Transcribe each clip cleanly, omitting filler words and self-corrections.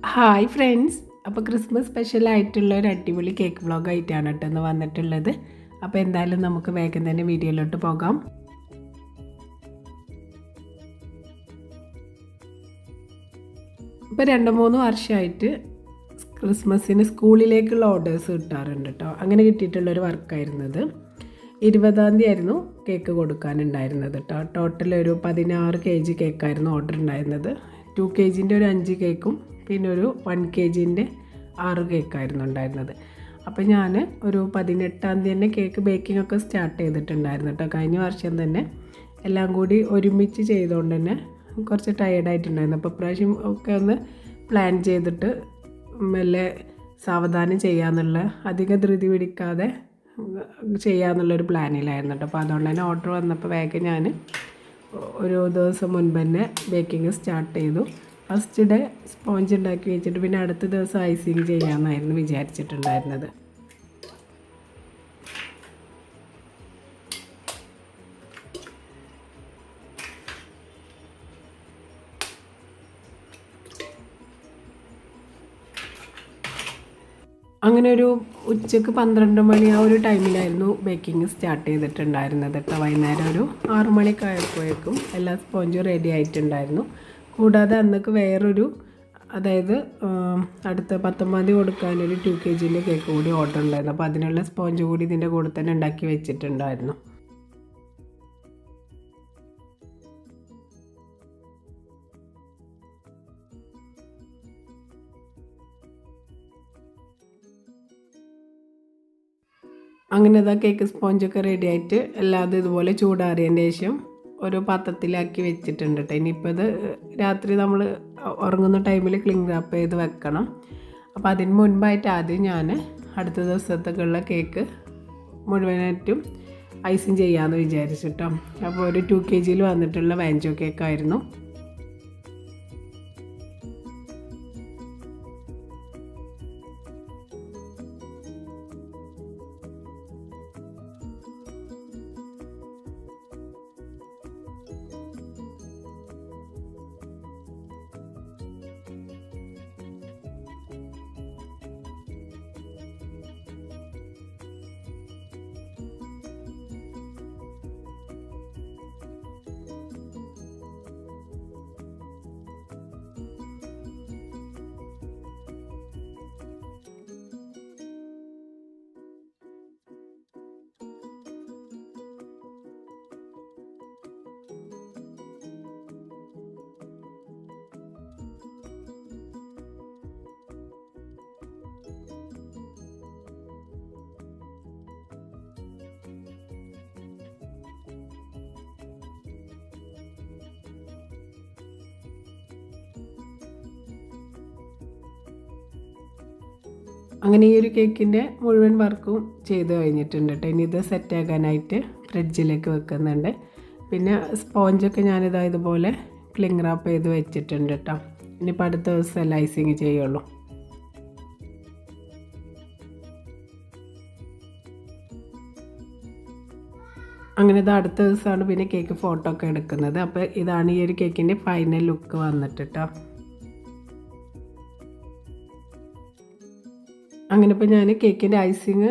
Hi friends. അപ്പോൾ Christmas സ്പെഷ്യലായിട്ടുള്ള ഒരു അടിപൊളി കേക്ക് വ്ളോഗായിട്ടാണ് കേട്ടോ ഇന്ന് വന്നിട്ടുള്ളത്. അപ്പോൾ എന്തായാലും നമുക്ക് വേഗം തന്നെ വീഡിയോയിലോട്ട് പോകാം. ഇപ്പോൾ 2-3 വർഷമായിട്ട് ക്രിസ്മസിന് സ്കൂളിലേക്കുള്ള ഓർഡേഴ്സ് കിട്ടാറുണ്ട് കേട്ടോ. അങ്ങനെ കിട്ടിയിട്ടുള്ളൊരു വർക്കായിരുന്നത്. 20-ാം തീയതി ആയിരുന്നു കേക്ക് കൊടുക്കാനുണ്ടായിരുന്നത് കേട്ടോ. ടോട്ടൽ ഒരു 16 kg കേക്കായിരുന്നു ഓർഡർ ഉണ്ടായിരുന്നത്. 2 kgൻ്റെ ഒരു 5 കേക്കും പിന്നെ ഒരു 1 kgൻ്റെ 6 കേക്കായിരുന്നു ഉണ്ടായിരുന്നത്. അപ്പോൾ ഞാൻ ഒരു 18-ാം തീയതി തന്നെ കേക്ക് ബേക്കിംഗ് ഒക്കെ സ്റ്റാർട്ട് ചെയ്തിട്ടുണ്ടായിരുന്നു കേട്ടോ. കഴിഞ്ഞ വർഷം തന്നെ എല്ലാം കൂടി ഒരുമിച്ച് ചെയ്തുകൊണ്ട് തന്നെ കുറച്ച് ടയേർഡായിട്ടുണ്ടായിരുന്നു. അപ്പോൾ ഇപ്രാവശ്യം ഒക്കെ ഒന്ന് പ്ലാൻ ചെയ്തിട്ട് മെല്ലെ സാവധാനം ചെയ്യാന്നുള്ള, അധികം ധൃതി പിടിക്കാതെ ചെയ്യാന്നുള്ളൊരു പ്ലാനിലായിരുന്നു കേട്ടോ. അപ്പോൾ അതുകൊണ്ട് തന്നെ ഓർഡർ വന്നപ്പോൾ വേഗം ഞാൻ ഒരു ദിവസം മുൻപ് തന്നെ ബേക്കിംഗ് സ്റ്റാർട്ട് ചെയ്തു. ഫസ്റ്റ് ഡേ സ്പോഞ്ച് ഉണ്ടാക്കി വെച്ചിട്ട് പിന്നെ അടുത്ത ദിവസം ഐസിങ് ചെയ്യാമെന്നായിരുന്നു വിചാരിച്ചിട്ടുണ്ടായിരുന്നത്. അങ്ങനെ ഒരു ഉച്ചക്ക് 12 മണി ആ ഒരു ടൈമിലായിരുന്നു ബേക്കിംഗ് സ്റ്റാർട്ട് ചെയ്തിട്ടുണ്ടായിരുന്നത് കേട്ടോ. വൈകുന്നേരം ഒരു 6 മണിയൊക്കെ ആയപ്പോഴേക്കും എല്ലാ സ്പോഞ്ചും റെഡി ആയിട്ടുണ്ടായിരുന്നു. കൂടാതെ അന്നൊക്കെ വേറൊരു, അതായത് അടുത്ത 19-ാം തീയതി കൊടുക്കാനൊരു 2 kgൻ്റെ കേക്ക് കൂടി ഓർഡർ ഉണ്ടായിരുന്നു. അപ്പോൾ അതിനുള്ള സ്പോഞ്ച് കൂടി ഇതിൻ്റെ കൂടെ തന്നെ ഉണ്ടാക്കി വെച്ചിട്ടുണ്ടായിരുന്നു. അങ്ങനെ ഇതാ കേക്ക് സ്പോഞ്ചൊക്കെ റെഡി ആയിട്ട് എല്ലാതും ഇതുപോലെ ചൂടാറിയതിന് ശേഷം ഒരു പാത്രത്തിലാക്കി വെച്ചിട്ടുണ്ട് കേട്ടോ. ഇനിയിപ്പോൾ ഇത് രാത്രി നമ്മൾ ഉറങ്ങുന്ന ടൈമിൽ ക്ലിങ് റാപ്പ് ചെയ്ത് വെക്കണം. അപ്പോൾ അതിന് മുൻപായിട്ട് ആദ്യം ഞാൻ അടുത്ത ദിവസത്തേക്കുള്ള കേക്ക് മുഴുവനായിട്ടും ഐസിങ് ചെയ്യാമെന്ന് വിചാരിച്ചിട്ടോ. അപ്പോൾ ഒരു 2 kgയിൽ വന്നിട്ടുള്ള വാഞ്ചോ കേക്കായിരുന്നു. അങ്ങനെ ഈ ഒരു കേക്കിൻ്റെ മുഴുവൻ വർക്കും ചെയ്ത് കഴിഞ്ഞിട്ടുണ്ട് കേട്ടോ. ഇനി ഇത് സെറ്റാക്കാനായിട്ട് ഫ്രിഡ്ജിലേക്ക് വെക്കുന്നുണ്ട്. പിന്നെ സ്പോഞ്ചൊക്കെ ഞാനിതാ ഇതുപോലെ ക്ലിങ് റാപ്പ് ചെയ്ത് വെച്ചിട്ടുണ്ട് കേട്ടോ. ഇനിയിപ്പോൾ അടുത്ത ദിവസം ഐസിങ് ചെയ്യുള്ളൂ. അങ്ങനെ ഇത് അടുത്ത ദിവസമാണ് പിന്നെ കേക്ക് ഫോട്ടോ ഒക്കെ എടുക്കുന്നത്. അപ്പോൾ ഇതാണ് ഈ ഒരു കേക്കിൻ്റെ ഫൈനൽ ലുക്ക് വന്നിട്ട് കേട്ടോ. അങ്ങനെ ഇപ്പോൾ ഞാൻ കേക്കിൻ്റെ ഐസിങ്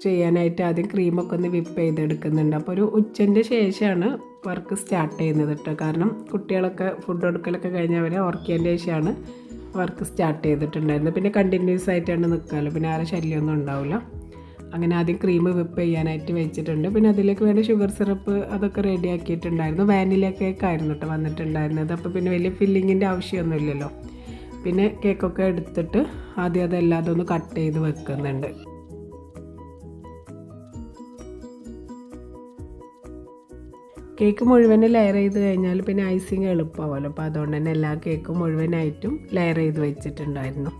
ചെയ്യാനായിട്ട് ആദ്യം ക്രീമൊക്കെ ഒന്ന് വിപ്പ് ചെയ്തെടുക്കുന്നുണ്ട്. അപ്പോൾ ഒരു ഉച്ചൻ്റെ ശേഷമാണ് വർക്ക് സ്റ്റാർട്ട് ചെയ്യുന്നത് കേട്ടോ. കാരണം കുട്ടികളൊക്കെ ഫുഡ് കൊടുക്കലൊക്കെ കഴിഞ്ഞവരെ ഉറക്കിയതിൻ്റെ ശേഷമാണ് വർക്ക് സ്റ്റാർട്ട് ചെയ്തിട്ടുണ്ടായിരുന്നത്. പിന്നെ കണ്ടിന്യൂസ് ആയിട്ടാണ് നിൽക്കാമല്ലോ, പിന്നെ ആരും ശല്യമൊന്നും ഉണ്ടാവില്ല. അങ്ങനെ ആദ്യം ക്രീം വിപ്പ് ചെയ്യാനായിട്ട് വെച്ചിട്ടുണ്ട്. പിന്നെ അതിലേക്ക് വേണ്ട ഷുഗർ സിറപ്പ് അതൊക്കെ റെഡി ആക്കിയിട്ടുണ്ടായിരുന്നു. വാനില കേക്കായിരുന്നു കേട്ടോ വന്നിട്ടുണ്ടായിരുന്നത്. അപ്പോൾ പിന്നെ വലിയ ഫില്ലിങ്ങിൻ്റെ ആവശ്യമൊന്നുമില്ലല്ലോ. പിന്നെ കേക്കൊക്കെ എടുത്തിട്ട് ആദ്യം അതെല്ലാതും ഒന്ന് കട്ട് ചെയ്ത് വെക്കുന്നുണ്ട്. കേക്ക് മുഴുവൻ ലെയർ ചെയ്ത് കഴിഞ്ഞാൽ പിന്നെ ഐസിങ് എളുപ്പമാവുമല്ലോ. അപ്പോൾ അതുകൊണ്ട് തന്നെ എല്ലാ കേക്കും മുഴുവനായിട്ടും ലെയർ ചെയ്ത് വെച്ചിട്ടുണ്ടായിരുന്നു.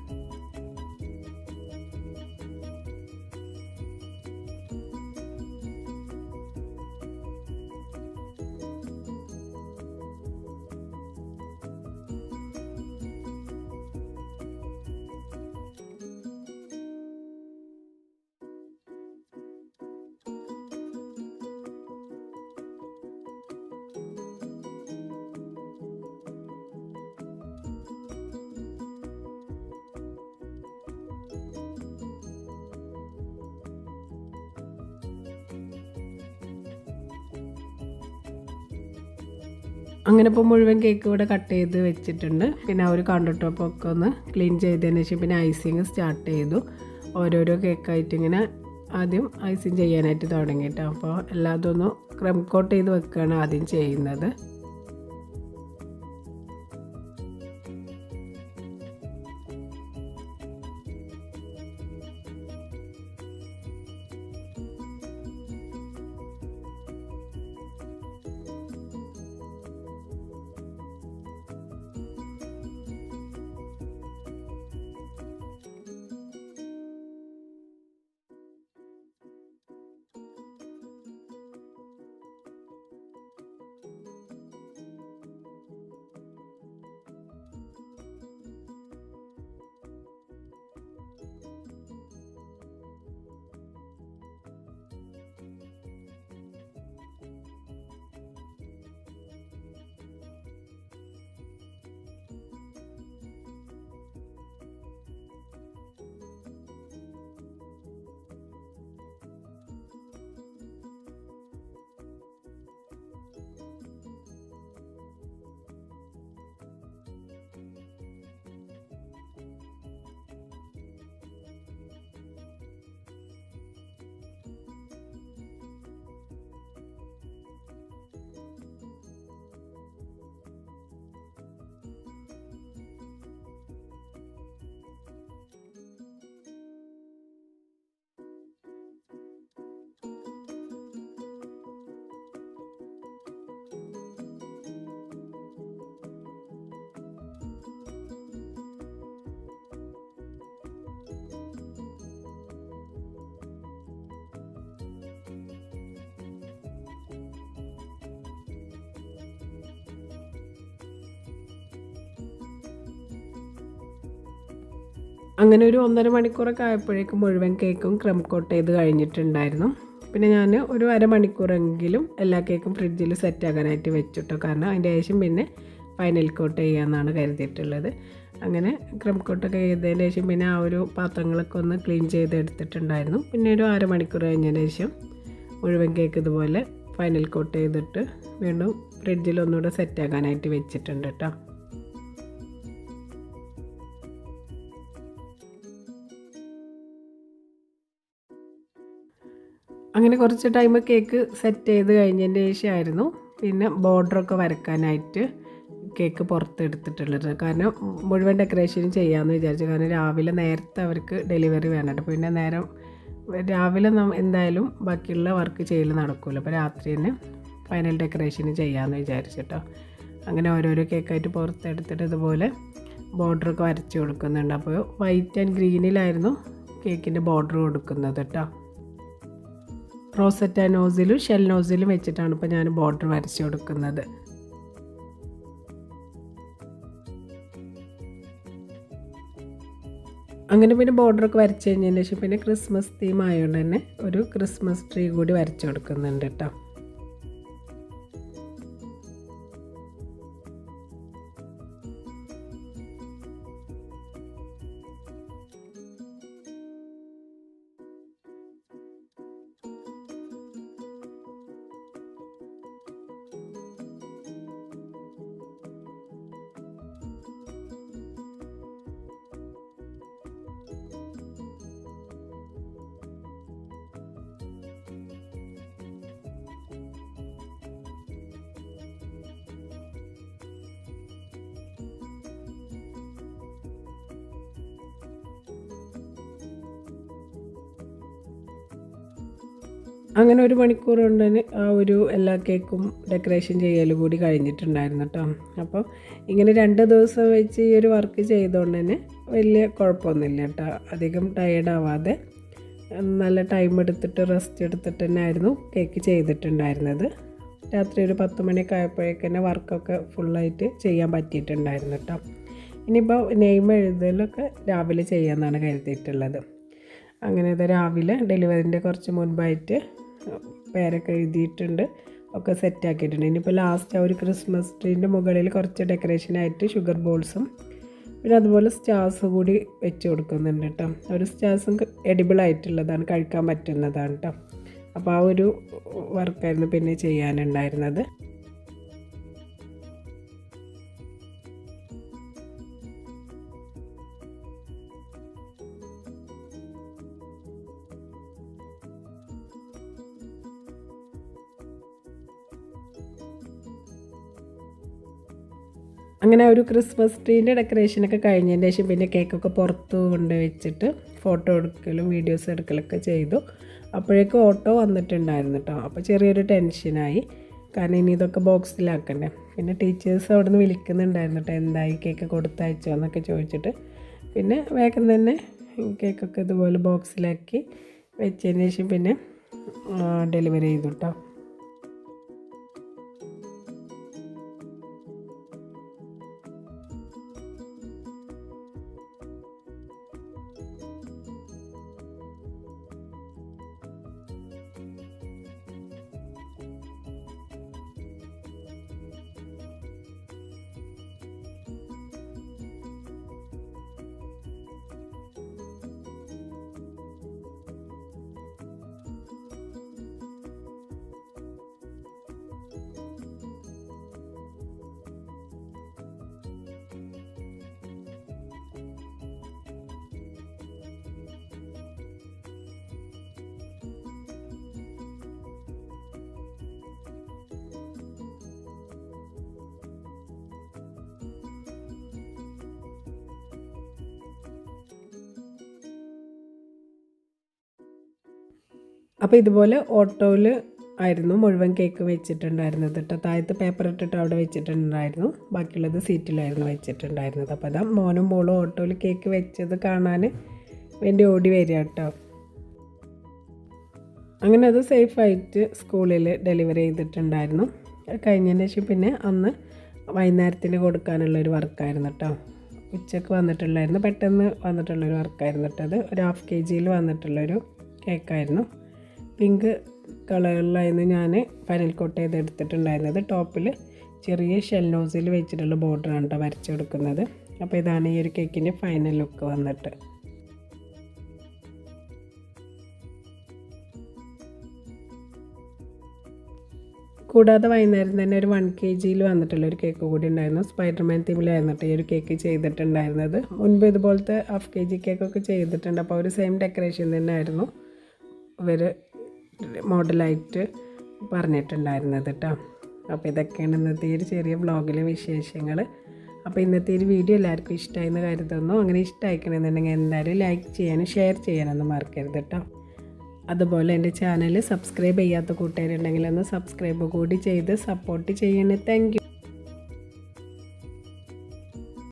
അങ്ങനെ ഇപ്പോൾ മുഴുവൻ കേക്ക് ഇവിടെ കട്ട് ചെയ്ത് വെച്ചിട്ടുണ്ട്. പിന്നെ ആ ഒരു കൗണ്ടർ ടോപ്പൊക്കെ ഒന്ന് ക്ലീൻ ചെയ്തതിന് ശേഷം പിന്നെ ഐസിങ് സ്റ്റാർട്ട് ചെയ്തു. ഓരോരോ കേക്കായിട്ട് ഇങ്ങനെ ആദ്യം ഐസിങ് ചെയ്യാനായിട്ട് തുടങ്ങിയിട്ട്, അപ്പോൾ എല്ലാതും ഒന്ന് ക്രം കോട്ട് ചെയ്ത് വെക്കുകയാണ് ആദ്യം ചെയ്യുന്നത്. അങ്ങനെ ഒരു 1.5 മണിക്കൂറൊക്കെ ആയപ്പോഴേക്കും മുഴുവൻ കേക്കും ക്രം കോട്ട് ചെയ്ത് കഴിഞ്ഞിട്ടുണ്ടായിരുന്നു. പിന്നെ ഞാൻ ഒരു അരമണിക്കൂറെങ്കിലും എല്ലാ കേക്കും ഫ്രിഡ്ജിൽ സെറ്റാക്കാനായിട്ട് വെച്ചിട്ടോ, കാരണം അതിൻ്റെ ശേഷം പിന്നെ ഫൈനൽ കോട്ട് ചെയ്യാമെന്നാണ് കരുതിയിട്ടുള്ളത്. അങ്ങനെ ക്രം കോട്ടൊക്കെ ചെയ്തതിന് ശേഷം പിന്നെ ആ ഒരു പാത്രങ്ങളൊക്കെ ഒന്ന് ക്ലീൻ ചെയ്തെടുത്തിട്ടുണ്ടായിരുന്നു. പിന്നെ ഒരു അരമണിക്കൂർ കഴിഞ്ഞതിന് ശേഷം മുഴുവൻ കേക്ക് ഇതുപോലെ ഫൈനൽ കോട്ട് ചെയ്തിട്ട് വീണ്ടും ഫ്രിഡ്ജിൽ ഒന്നുകൂടെ സെറ്റാക്കാനായിട്ട് വെച്ചിട്ടുണ്ട് കേട്ടോ. അങ്ങനെ കുറച്ച് ടൈം കേക്ക് സെറ്റ് ചെയ്ത് കഴിഞ്ഞതിൻ്റെ ശേഷമായിരുന്നു പിന്നെ ബോർഡറൊക്കെ വരക്കാനായിട്ട് കേക്ക് പുറത്തെടുത്തിട്ടുള്ളത്. കാരണം മുഴുവൻ ഡെക്കറേഷനും ചെയ്യാമെന്ന് വിചാരിച്ചു. കാരണം രാവിലെ നേരത്തെ അവർക്ക് ഡെലിവറി വേണം. പിന്നെ രാവിലെ എന്തായാലും ബാക്കിയുള്ള വർക്ക് ചെയ്യൽ നടക്കില്ല. അപ്പോൾ രാത്രി തന്നെ ഫൈനൽ ഡെക്കറേഷൻ ചെയ്യാമെന്ന് വിചാരിച്ചിട്ടോ. അങ്ങനെ ഓരോരോ കേക്കായിട്ട് പുറത്തെടുത്തിട്ട് ഇതുപോലെ ബോർഡറൊക്കെ വരച്ച് കൊടുക്കുന്നുണ്ട്. അപ്പോൾ വൈറ്റ് ആൻഡ് ഗ്രീനിലായിരുന്നു കേക്കിൻ്റെ ബോർഡർ കൊടുക്കുന്നത് കേട്ടോ. റോസറ്റ നോസിലും ഷെൽ നോസിലും വെച്ചിട്ടാണ് ഇപ്പോൾ ഞാൻ ബോർഡർ വരച്ച് കൊടുക്കുന്നത്. അങ്ങനെ പിന്നെ ബോർഡറൊക്കെ വരച്ച് കഴിഞ്ഞതിന് ശേഷം പിന്നെ ക്രിസ്മസ് തീം ആയതുകൊണ്ട് തന്നെ ഒരു ക്രിസ്മസ് ട്രീ കൂടി വരച്ച് കൊടുക്കുന്നുണ്ട് കേട്ടോ. അങ്ങനെ 1 മണിക്കൂർ കൊണ്ട് തന്നെ ആ ഒരു എല്ലാ കേക്കും ഡെക്കറേഷൻ ചെയ്യൽ കൂടി കഴിഞ്ഞിട്ടുണ്ടായിരുന്നു കേട്ടോ. അപ്പോൾ ഇങ്ങനെ 2 ദിവസം വെച്ച് ഈ ഒരു വർക്ക് ചെയ്തുകൊണ്ട് തന്നെ വലിയ കുഴപ്പമൊന്നുമില്ല കേട്ടോ. അധികം ടയേർഡാവാതെ നല്ല ടൈം എടുത്തിട്ട് റെസ്റ്റ് എടുത്തിട്ട് തന്നെ ആയിരുന്നു കേക്ക് ചെയ്തിട്ടുണ്ടായിരുന്നത്. രാത്രി ഒരു 10 മണിയൊക്കെ ആയപ്പോഴേക്ക് തന്നെ വർക്കൊക്കെ ഫുള്ളായിട്ട് ചെയ്യാൻ പറ്റിയിട്ടുണ്ടായിരുന്നു കേട്ടോ. ഇനിയിപ്പോൾ നെയിം എഴുതലൊക്കെ രാവിലെ ചെയ്യാമെന്നാണ് കരുതിയിട്ടുള്ളത്. അങ്ങനെ ഇത് രാവിലെ ഡെലിവറിൻ്റെ കുറച്ച് മുൻപായിട്ട് പേരൊക്കെ എഴുതിയിട്ടുണ്ട്, ഒക്കെ സെറ്റാക്കിയിട്ടുണ്ട്. ഇനിയിപ്പോൾ ലാസ്റ്റ് ആ ഒരു ക്രിസ്മസ് ട്രീൻ്റെ മുകളിൽ കുറച്ച് ഡെക്കറേഷനായിട്ട് ഷുഗർ ബോൾസും പിന്നെ അതുപോലെ സ്റ്റാർസ് കൂടി വെച്ച് കൊടുക്കുന്നുണ്ട് കേട്ടോ. ഒരു സ്റ്റാർസും എഡിബിൾ ആയിട്ടുള്ളതാണ്, കഴിക്കാൻ പറ്റുന്നതാണ് കേട്ടോ. അപ്പോൾ ആ ഒരു വർക്കായിരുന്നു പിന്നെ ചെയ്യാനുണ്ടായിരുന്നത്. അങ്ങനെ ഒരു ക്രിസ്മസ് ട്രീൻ്റെ ഡെക്കറേഷനൊക്കെ കഴിഞ്ഞതിന് ശേഷം പിന്നെ കേക്കൊക്കെ പുറത്ത് കൊണ്ട് വെച്ചിട്ട് ഫോട്ടോ എടുക്കലും വീഡിയോസ് എടുക്കലൊക്കെ ചെയ്തു. അപ്പോഴേക്കും ഓട്ടോ വന്നിട്ടുണ്ടായിരുന്നു കേട്ടോ. അപ്പോൾ ചെറിയൊരു ടെൻഷനായി, കാരണം ഇനി ഇതൊക്കെ ബോക്സിലാക്കണ്ടേ. പിന്നെ ടീച്ചേഴ്സ് അവിടെ നിന്ന് വിളിക്കുന്നുണ്ടായിരുന്നു കേട്ടോ, എന്തായി കേക്ക് കൊടുത്തയച്ചോ എന്നൊക്കെ ചോദിച്ചിട്ട്. പിന്നെ വേഗം തന്നെ കേക്കൊക്കെ ഇതുപോലെ ബോക്സിലാക്കി വെച്ചതിന് ശേഷം പിന്നെ ഡെലിവറി ചെയ്തു കേട്ടോ. അപ്പോൾ ഇതുപോലെ ഓട്ടോയിൽ ആയിരുന്നു മുഴുവൻ കേക്ക് വെച്ചിട്ടുണ്ടായിരുന്നത് കേട്ടോ. താഴത്ത് പേപ്പർ ഇട്ടിട്ട് അവിടെ വെച്ചിട്ടുണ്ടായിരുന്നു, ബാക്കിയുള്ളത് സീറ്റിലായിരുന്നു വെച്ചിട്ടുണ്ടായിരുന്നത്. അപ്പോൾ അതാ മോനും മോളും ഓട്ടോയിൽ കേക്ക് വെച്ചത് കാണാൻ വേണ്ടി ഓടി വരിക കേട്ടോ. അങ്ങനെ അത് സേഫായിട്ട് സ്കൂളിൽ ഡെലിവറി ചെയ്തിട്ടുണ്ടായിരുന്നു. കഴിഞ്ഞതിന് ശേഷം പിന്നെ അന്ന് വൈകുന്നേരത്തിന് കൊടുക്കാനുള്ളൊരു വർക്കായിരുന്നു കേട്ടോ. ഉച്ചക്ക് വന്നിട്ടുള്ളായിരുന്നു, പെട്ടെന്ന് വന്നിട്ടുള്ളൊരു വർക്കായിരുന്നു കേട്ടോ. അത് ഒരു 1/2 kg വന്നിട്ടുള്ളൊരു കേക്കായിരുന്നു. പിങ്ക് കളറിലായിരുന്നു ഞാൻ ഫൈനൽ കോട്ട് ചെയ്തെടുത്തിട്ടുണ്ടായിരുന്നത്. ടോപ്പിൽ ചെറിയ ഷെൽ നോസിൽ വെച്ചിട്ടുള്ള ബോർഡറാണ് കേട്ടോ വരച്ചെടുക്കുന്നത്. അപ്പോൾ ഇതാണ് ഈ ഒരു കേക്കിൻ്റെ ഫൈനൽ ലുക്ക് വന്നിട്ട്. കൂടാതെ വൈകുന്നേരം തന്നെ ഒരു 1 kg വന്നിട്ടുള്ള ഒരു കേക്ക് കൂടി ഉണ്ടായിരുന്നു. സ്പൈഡർമാൻ തീമിലായിരുന്നു കേട്ടോ ഈ ഒരു കേക്ക് ചെയ്തിട്ടുണ്ടായിരുന്നത്. മുൻപ് ഇതുപോലത്തെ 1/2 kg കേക്കൊക്കെ ചെയ്തിട്ടുണ്ട്. അപ്പോൾ ഒരു സെയിം ഡെക്കറേഷൻ തന്നെ ആയിരുന്നു ഇവർ മോഡലായിട്ട് പറഞ്ഞിട്ടുണ്ടായിരുന്നത് കേട്ടോ. അപ്പോൾ ഇതൊക്കെയാണ് ഇന്നത്തെ ഒരു ചെറിയ വ്ളോഗിലെ വിശേഷങ്ങൾ. അപ്പോൾ ഇന്നത്തെ ഒരു വീഡിയോ എല്ലാവർക്കും ഇഷ്ടമായെന്ന് കരുതുന്നു. അങ്ങനെ ഇഷ്ടമായിക്കണമെന്നുണ്ടെങ്കിൽ എന്തായാലും ലൈക്ക് ചെയ്യാനും ഷെയർ ചെയ്യാനൊന്നും മറക്കരുത് കേട്ടോ. അതുപോലെ എൻ്റെ ചാനൽ സബ്സ്ക്രൈബ് ചെയ്യാത്ത കൂട്ടുകാരുണ്ടെങ്കിൽ ഒന്ന് സബ്സ്ക്രൈബ് കൂടി ചെയ്ത് സപ്പോർട്ട് ചെയ്യണേ. Thank you.